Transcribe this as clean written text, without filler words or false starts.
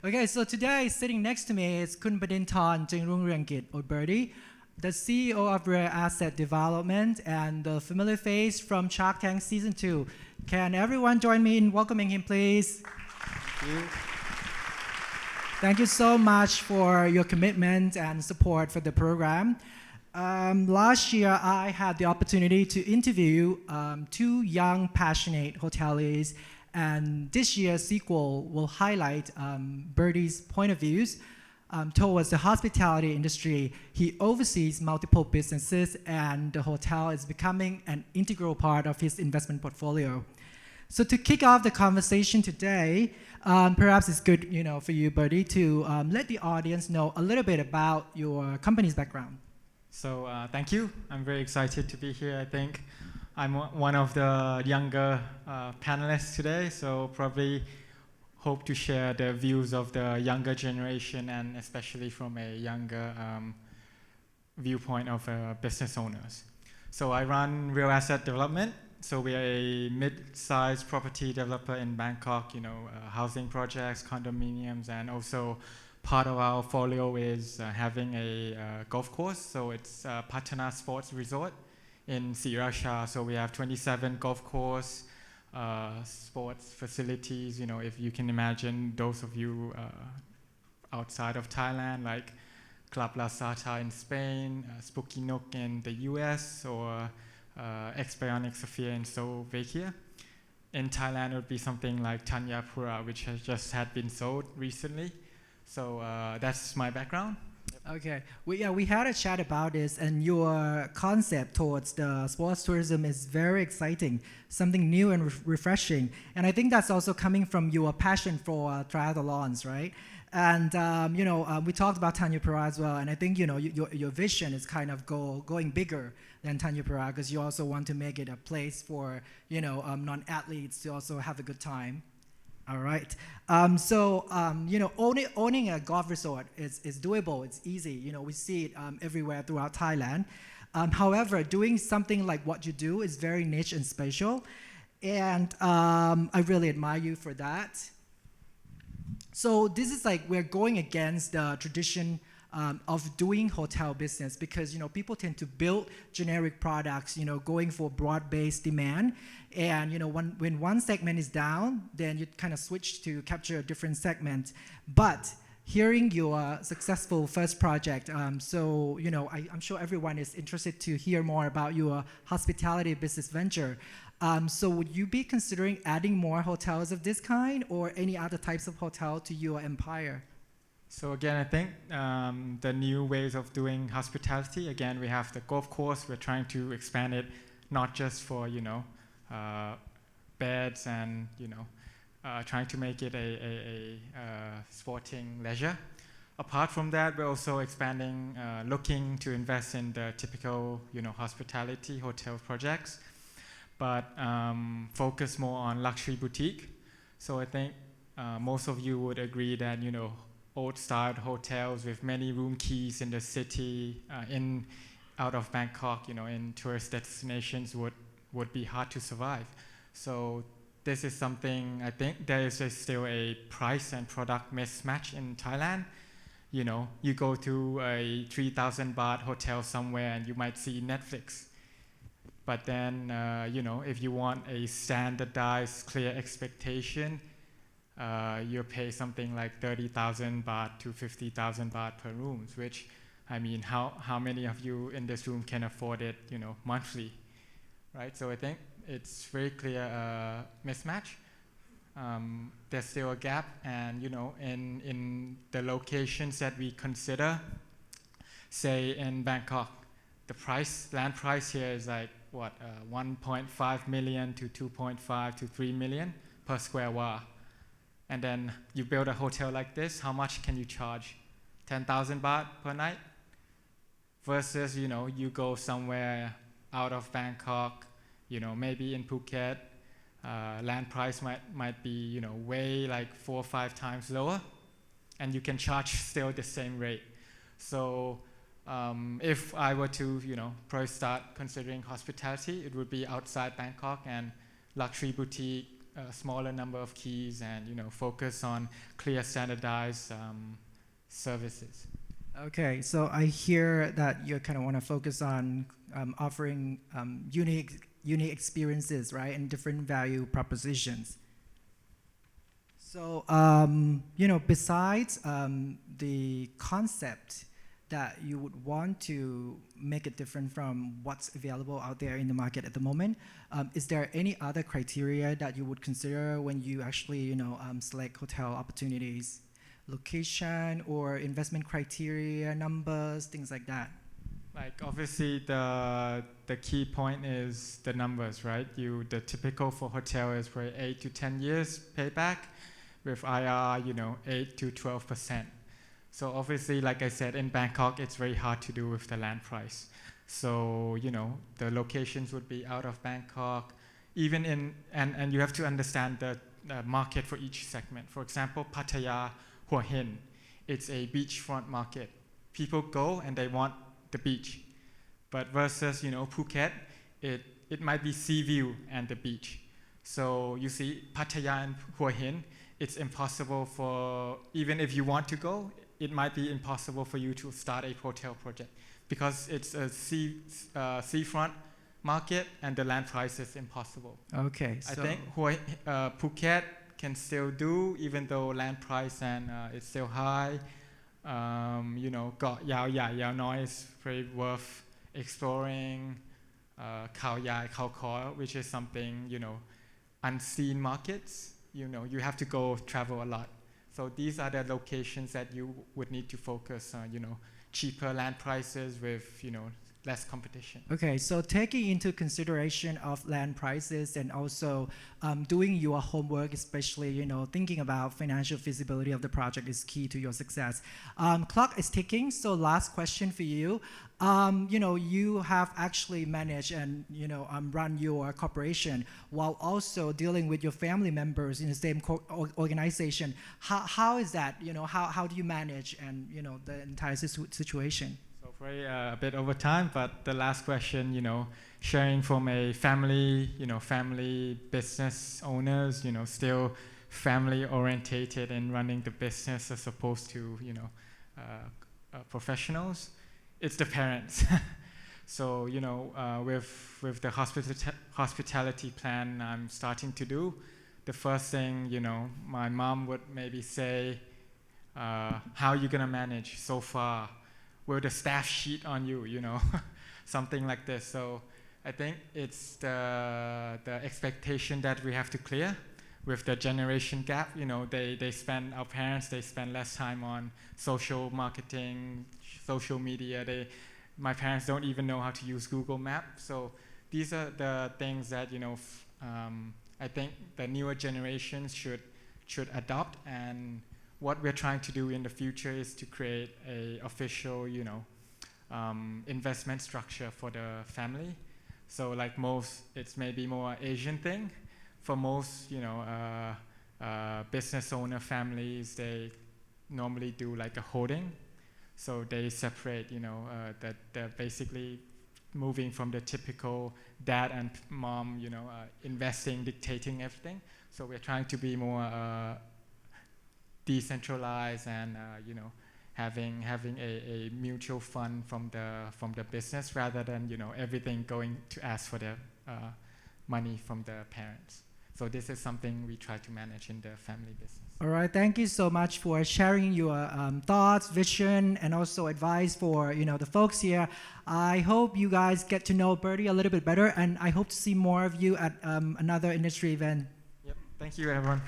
Okay, so today sitting next to me is Kun Bodintorn Juangroongruangkit or Birdie, the CEO of Rare Asset Development and the familiar face from Shark Tank Season 2. Can everyone join me in welcoming him, please? Thank you. Thank you so much for your commitment and support for the program. Last year, I had the opportunity to interview two young, passionate hoteliers, and this year's sequel will highlight Birdie's point of views towards the hospitality industry. He oversees multiple businesses, and the hotel is becoming an integral part of his investment portfolio. So to kick off the conversation today, perhaps it's good, for you, Birdie, to let the audience know a little bit about your company's background. So thank you. I'm very excited to be here. I think I'm one of the younger panelists today, so probably hope to share the views of the younger generation and especially from a younger viewpoint of business owners. So I run Real Asset Development. So we are a mid-sized property developer in Bangkok, housing projects, condominiums, and also part of our portfolio is having a golf course. So it's Patana Sports Resort in Sriracha. So we have 27 golf course, sports facilities. If you can imagine, those of you outside of Thailand, like Club La Sata in Spain, Spooky Nook in the US, or Expionic Sophia in Slovakia. In Thailand, it would be something like Thanyapura, which has just had been sold recently. So that's my background. Okay, we had a chat about this, and your concept towards the sports tourism is very exciting, something new and refreshing. And I think that's also coming from your passion for triathlons, right? And we talked about Thanyapura as well, and I think your vision is kind of going bigger than Thanyapura, because you also want to make it a place for non-athletes to also have a good time. All right. Owning a golf resort is doable. It's easy. We see it everywhere throughout Thailand. However, doing something like what you do is very niche and special, and I really admire you for that. So this is like we're going against the tradition of doing hotel business, because people tend to build generic products, going for broad-based demand, and when one segment is down, then you kind of switch to capture a different segment. But hearing your successful first project, I'm sure everyone is interested to hear more about your hospitality business venture. So would you be considering adding more hotels of this kind or any other types of hotel to your empire? So again, I think the new ways of doing hospitality, again, we have the golf course. We're trying to expand it, not just for, beds and, trying to make it a sporting leisure. Apart from that, we're also expanding, looking to invest in the typical, hospitality hotel projects, but focus more on luxury boutique. So I think most of you would agree that, old-style hotels with many room keys in the city, out of Bangkok, in tourist destinations would be hard to survive. So this is something I think there is still a price and product mismatch in Thailand. You go to a 3,000 baht hotel somewhere and you might see Netflix. But then, if you want a standardized, clear expectation, you pay something like 30,000 baht to 50,000 baht per room, which, how many of you in this room can afford it, monthly, right? So I think it's very clear mismatch. There's still a gap, and in the locations that we consider, say in Bangkok, the land price here is like 1.5 million to 2.5 to 3 million per square wa. And then you build a hotel like this, how much can you charge? 10,000 baht per night? Versus, you go somewhere out of Bangkok, maybe in Phuket, land price might be, way like 4 or 5 times lower, and you can charge still the same rate. So if I were to, probably start considering hospitality, it would be outside Bangkok and luxury boutique, a smaller number of keys and focus on clear standardized services. Okay, so I hear that you kind of want to focus on offering unique experiences, right, and different value propositions. So, besides the concept that you would want to make it different from what's available out there in the market at the moment, is there any other criteria that you would consider when you actually, select hotel opportunities? Location or investment criteria, numbers, things like that? Like obviously the key point is the numbers, right? The typical for hotel is for 8 to 10 years payback with IRR, 8 to 12%. So obviously, like I said, in Bangkok, it's very hard to do with the land price. So, the locations would be out of Bangkok, and you have to understand the market for each segment. For example, Pattaya, Hua Hin, it's a beachfront market. People go and they want the beach. But versus, Phuket, it might be sea view and the beach. So you see, Pattaya and Hua Hin, it's impossible even if you want to go, it might be impossible for you to start a hotel project because it's a seafront market and the land price is impossible. Okay. I think Phuket can still do, even though land price and it's still high. Got Yao Noi is very worth exploring. Khao Yai, Khao Kor, which is something, unseen markets. You have to go travel a lot. So these are the locations that you would need to focus on, cheaper land prices with, less competition. Okay, so taking into consideration of land prices and also doing your homework, especially thinking about financial feasibility of the project is key to your success. Clock is ticking, so last question for you. You have actually managed and run your corporation while also dealing with your family members in the same organization. How is that? How do you manage and the entire situation? A bit over time, but the last question, sharing from a family, family business owners, still family orientated in running the business as opposed to, professionals. It's the parents. So, with the hospitality plan I'm starting to do, the first thing, my mom would maybe say, how are you gonna manage so far? Will the staff cheat on you, something like this. So I think it's the expectation that we have to clear with the generation gap. Our parents spend less time on social marketing, social media. My parents don't even know how to use Google Maps. So these are the things that, I think the newer generations should adopt. And what we're trying to do in the future is to create a official, investment structure for the family. So like it's maybe more Asian thing. For most, business owner families, they normally do like a holding. So they separate, that they're basically moving from the typical dad and mom, investing, dictating everything. So we're trying to be more decentralized and having a mutual fund from the business rather than everything going to ask for the money from the parents. So this is something we try to manage in the family business. All right, thank you so much for sharing your thoughts, vision, and also advice for the folks here. I hope you guys get to know Bertie a little bit better, and I hope to see more of you at another industry event. Yep, thank you everyone.